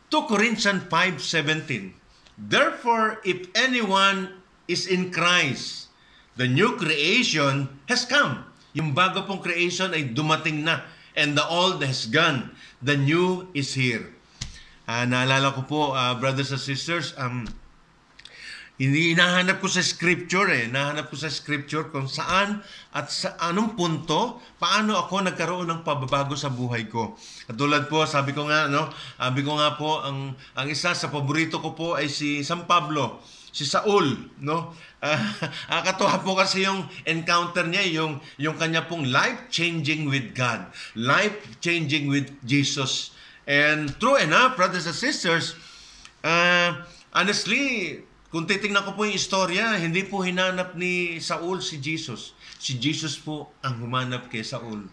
2 Corinthians 5:17. Therefore, if anyone is in Christ, the new creation has come. Yung bago pong creation ay dumating na. And the old has gone. The new is here. Naalala ko po, brothers and sisters, hindi hinahanap ko sa scripture Hinahanap ko sa scripture kung saan at sa anong punto, paano ako nagkaroon ng pababago sa buhay ko. Katulad po, sabi ko nga po, ang isa sa paborito ko po ay si San Pablo, si Saul, no? Katuwa po kasi yung encounter niya, yung kanya pong life-changing with God, life-changing with Jesus. And true enough, brothers and sisters, honestly, kung titingnan ko po yung istorya, hindi po hinanap ni Saul si Jesus. Si Jesus po ang humanap kay Saul.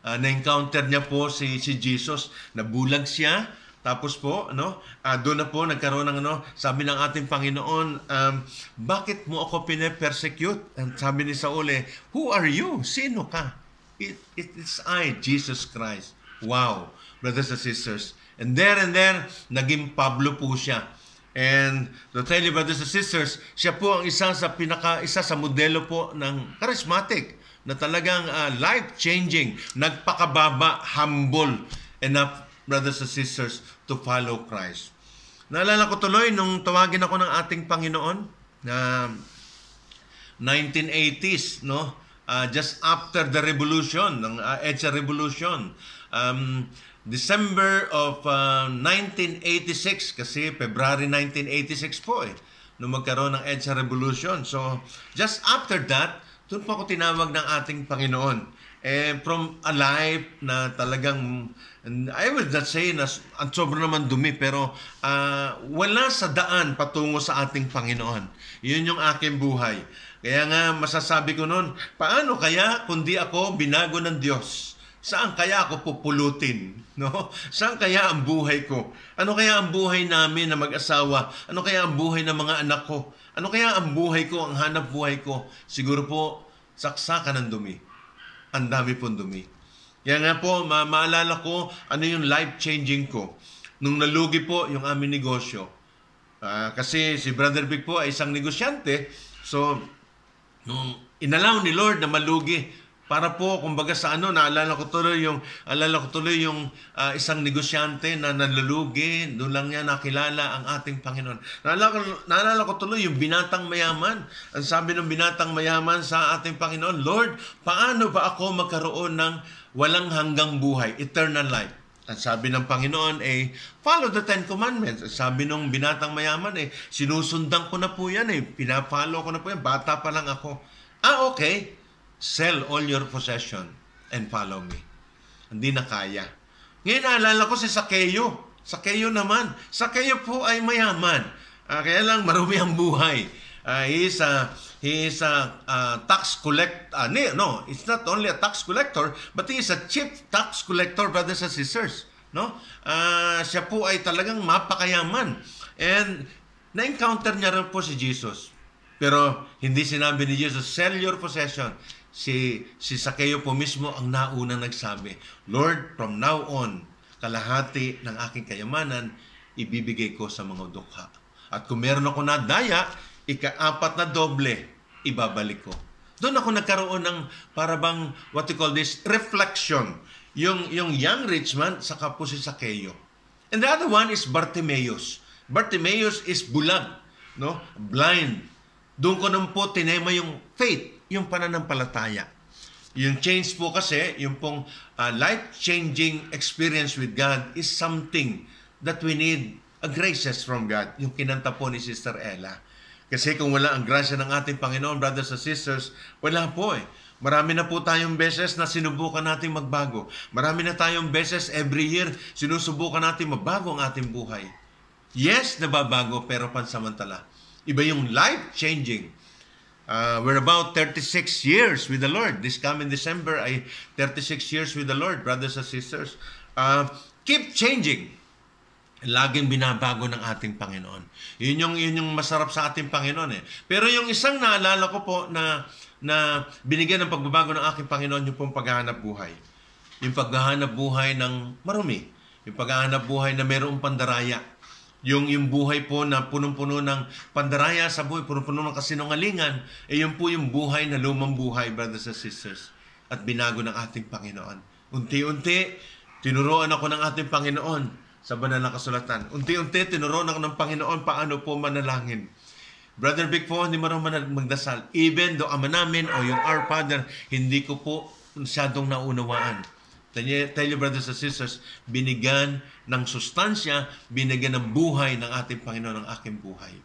Na-encounter niya po si Jesus. Nabulag siya. Tapos po, doon na po nagkaroon ng sabi ng ating Panginoon, bakit mo ako pine-persecute? And sabi ni Saul, who are you? Sino ka? It is I, Jesus Christ. Wow, brothers and sisters. And there, naging Pablo po siya. And to tell you, brothers and sisters, siya po ang isa sa modelo po ng charismatic na talagang life-changing, nagpakababa, humble enough, brothers and sisters, to follow Christ. Naalala ko tuloy nung tawagin ako ng ating Panginoon na 1980s, just after the revolution, ng EDSA Revolution. December of 1986, kasi February 1986 po nung magkaroon ng EDSA Revolution. So, just after that, doon po ako tinawag ng ating Panginoon. From a life na talagang, I would not say na ang sobrang naman dumi, pero wala sa daan patungo sa ating Panginoon. Yun yung aking buhay. Kaya nga masasabi ko noon, paano kaya kundi ako binago ng Diyos? Saan kaya ako pupulutin? Saan kaya ang buhay ko? Ano kaya ang buhay namin na mag-asawa? Ano kaya ang buhay ng mga anak ko? Ano kaya ang buhay ko, ang hanap buhay ko? Siguro po, saksakan ng dumi. Ang dami pong dumi. Kaya nga po, maalala ko ano yung life-changing ko. Nung nalugi po yung aming negosyo. Kasi si Brother Big po ay isang negosyante. So, nung inalaw ni Lord na malugi, para po, kumbaga sa naalala ko tuloy yung isang negosyante na nalulugi, doon lang niya nakilala ang ating Panginoon. Naalala ko tuloy yung binatang mayaman. Ang sabi ng binatang mayaman sa ating Panginoon, Lord, paano ba ako magkaroon ng walang hanggang buhay, eternal life? Ang sabi ng Panginoon follow the 10 Commandments. Ang sabi ng binatang mayaman sinusundan ko na po yan pinapalo ko na po yan, bata pa lang ako. Okay. Sell all your possession and follow me. Hindi na kaya. Ngayon, naalala ko si Sakeo. Sakeo naman. Sakeo po ay mayaman. Kaya lang marumi ang buhay. He is a tax collector. No, it's not only a tax collector, but he is a chief tax collector, brothers and sisters. Siya po ay talagang mapakayaman. And na-encounter niya rin po si Jesus. Pero hindi sinabi ni Jesus, sell your possession. Si Sakeo po mismo ang naunang nagsabi, Lord, from now on, kalahati ng aking kayamanan, ibibigay ko sa mga dukha. At kung meron ako na daya, ika-4 na doble, ibabalik ko. Doon ako nagkaroon ng parabang, what you call this, reflection. Yung young rich man, saka po si Sakeo. And the other one is Bartimaeus. Bartimaeus is bulag, blind. Doon ko nung po tinema yung faith, yung pananampalataya. Yung change po kasi, yung pong life-changing experience with God is something that we need a graces from God. Yung kinanta po ni Sister Ella. Kasi kung wala ang grasya ng ating Panginoon, brothers and sisters, wala po Marami na po tayong beses na sinubukan natin magbago. Marami na tayong beses every year, sinusubukan natin magbago ang ating buhay. Yes, nababago, pero pansamantala. Iba yung life-changing. We're about 36 years with the Lord. This coming December ay 36 years with the Lord, brothers and sisters. Keep changing. Laging binabago ng ating Panginoon. Yun yung masarap sa ating Panginoon Pero yung isang naalala ko po na binigyan ng pagbabago ng aking Panginoon, yung pong paghahanap buhay. Yung paghahanap buhay ng marumi. Yung paghahanap buhay na mayroong pandaraya. Yung buhay po na punong-puno ng pandaraya sa buhay, punong-puno ng kasinungalingan, yun po yung buhay na lumang buhay, brothers and sisters. At binago ng ating Panginoon. Unti-unti, tinuruan ako ng ating Panginoon sa banal na kasulatan. Unti-unti, tinuruan ako ng Panginoon paano po manalangin. Brother Vic po, hindi marunong magdasal. Even though Ama namin o yung Our Father, hindi ko po masyadong naunawaan. Tell you, brothers and sisters, binigyan ng sustansya, binigyan ng buhay ng ating Panginoon ang aking buhay.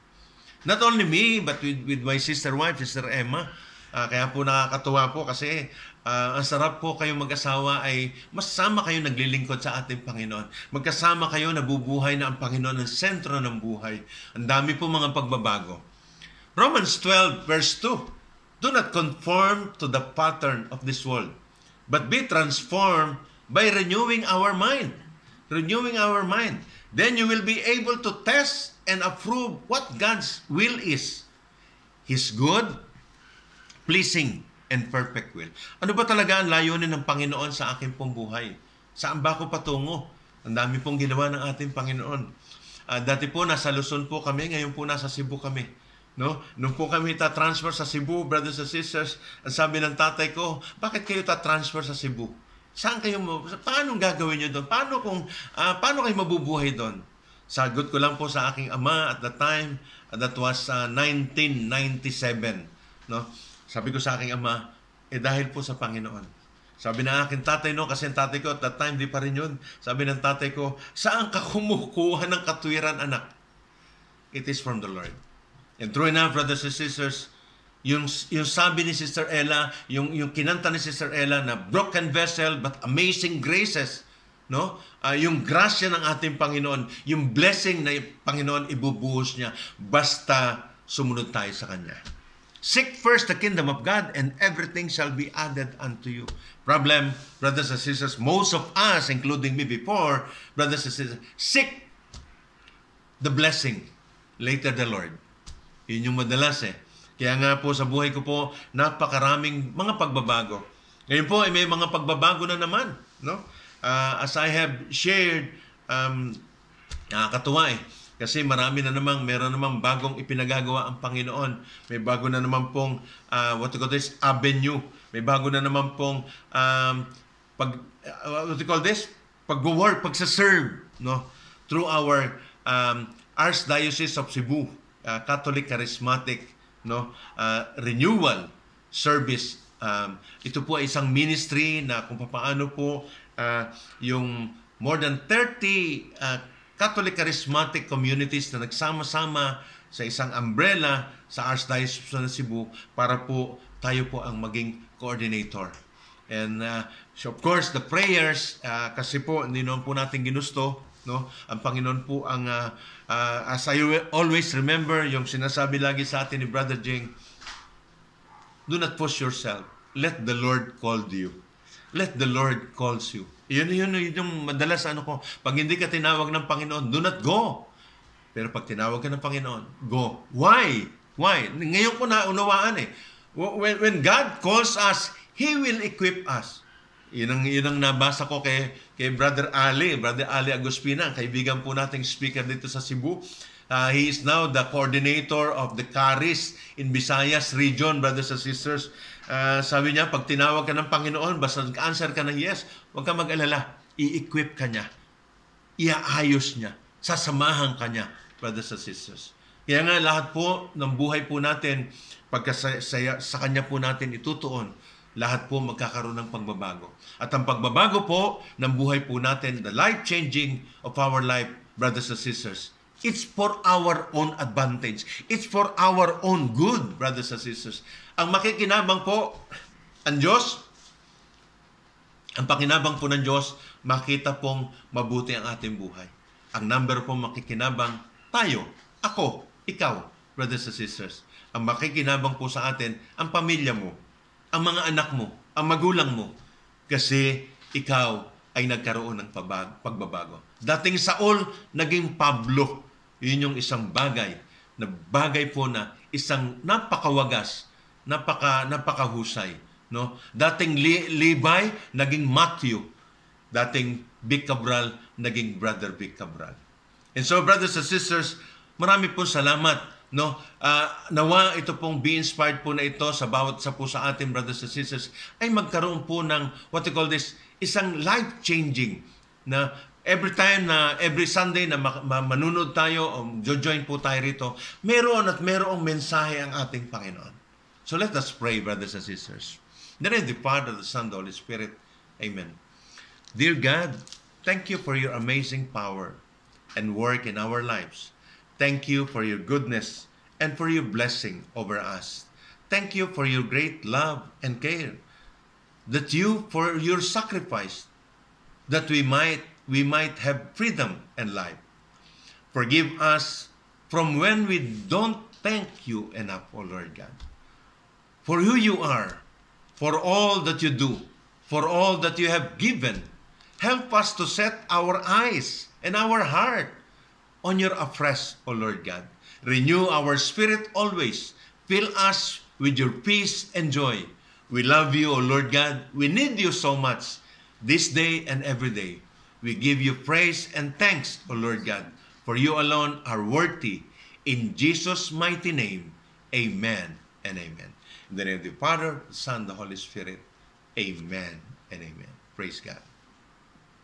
Not only me, but with my sister wife, Sister Emma. Kaya po nakakatuwa po kasi ang sarap po kayong mag-asawa ay masama kayo naglilingkod sa ating Panginoon. Magkasama kayo, nabubuhay na ang Panginoon ang sentro ng buhay. Ang dami po mga pagbabago. Romans 12 verse 2, do not conform to the pattern of this world, but be transformed by renewing our mind. Renewing our mind. Then you will be able to test and approve what God's will is. His good, pleasing, and perfect will. Ano ba talaga ang layunin ng Panginoon sa aking pong buhay? Saan ba ako patungo? Ang dami pong ginawa ng ating Panginoon. Dati po nasa Luzon po kami, ngayon po nasa Cebu kami. No? Nung po kami ta-transfer sa Cebu, brothers and sisters, ang sabi ng tatay ko, bakit kayo ta-transfer sa Cebu? Saan kayo paano gagawin niyo doon? Paano kayo mabubuhay doon? Sagot ko lang po sa aking ama at the time, that was 1997, no? Sabi ko sa aking ama, dahil po sa Panginoon. Sabi ng aking tatay, no, kasi ang tatay ko at that time di pa rin yun. Sabi ng tatay ko, saan ka kumukuha ng katwiran, anak? It is from the Lord. And true enough, brothers and sisters, yung sabi ni Sister Ella, yung kinanta ni Sister Ella na broken vessel but amazing graces, no? Yung grasya ng ating Panginoon, yung blessing na Panginoon ibubuhos niya basta sumunod tayo sa Kanya. Seek first the kingdom of God and everything shall be added unto you. Problem, brothers and sisters, most of us, including me before, brothers and sisters, seek the blessing, later the Lord. Yun yung madalas Kaya nga po sa buhay ko po, napakaraming mga pagbabago. Ngayon po, may mga pagbabago na naman. No? As I have shared, nakakatuwa Kasi meron namang bagong ipinagagawa ang Panginoon. May bago na naman pong, avenue. May bago na naman pong, pag-work, pagsaserve, no? Through our Archdiocese of Cebu, Catholic Charismatic, no, renewal service. Ito po ay isang ministry na kung paano po yung more than 30 Catholic Charismatic communities na nagsama-sama sa isang umbrella sa Archdiocese ng Cebu para po tayo po ang maging coordinator. And so of course the prayers kasi po hindi naman po natin ginusto, no? Ang Panginoon po ang as I always remember yung sinasabi lagi sa atin ni Brother Jing, do not push yourself. Let the Lord call you. Let the Lord calls you. Yun yung madalas ko. Pag hindi ka tinawag ng Panginoon, do not go. Pero pag tinawag ka ng Panginoon, go. Why? Why? Ngayon ko naunawaan When God calls us, He will equip us. Yun ang nabasa ko kay Brother Ali Aguspina, kaibigan po nating speaker dito sa Cebu. He is now the coordinator of the CARIS in Visayas region, brothers and sisters. Sabi niya, pag tinawag ka ng Panginoon, basta answer ka ng yes, huwag ka mag-alala. I-equip ka niya. Iaayos niya. Sasamahan ka niya, brothers and sisters. Kaya nga lahat po ng buhay po natin, pagka sa Kanya po natin itutuon, lahat po magkakaroon ng pagbabago. At ang pagbabago po ng buhay po natin, the life-changing of our life, brothers and sisters, it's for our own advantage. It's for our own good, brothers and sisters. Ang makikinabang po, ang Diyos, ang pakinabang po ng Diyos, makita pong mabuti ang ating buhay. Ang number po makikinabang, tayo, ako, ikaw, brothers and sisters. Ang makikinabang po sa atin, ang pamilya mo, ang mga anak mo, ang magulang mo. Kasi ikaw ay nagkaroon ng pagbabago. Dating Saul, naging Pablo. Yun yung isang bagay po na isang napakawagas, napakahusay. No? Dating Levi, naging Matthew. Dating Vic Cabral naging Brother Vic Cabral. And so, brothers and sisters, marami pong salamat. No? Nawa ito pong Be Inspired po na ito sa bawat sa po sa ating brothers and sisters ay magkaroon po ng what we call this, isang life-changing na every time na every Sunday na manunod tayo o join po tayo rito, meron at merong mensahe ang ating Panginoon. So let us pray, brothers and sisters. In the name of the Father, the Son, the Holy Spirit. Amen. Dear God, thank you for your amazing power and work in our lives. Thank you for your goodness and for your blessing over us. Thank you for your great love and care. That you, for your sacrifice, that we might have freedom and life. Forgive us from when we don't thank you enough, O Lord God. For who you are, for all that you do, for all that you have given. Help us to set our eyes and our heart on your afresh, O Lord God. Renew our spirit always. Fill us with your peace and joy. We love you, O Lord God. We need you so much this day and every day. We give you praise and thanks, O Lord God, for you alone are worthy. In Jesus' mighty name, amen and amen. In the name of the Father, the Son, the Holy Spirit, amen and amen. Praise God.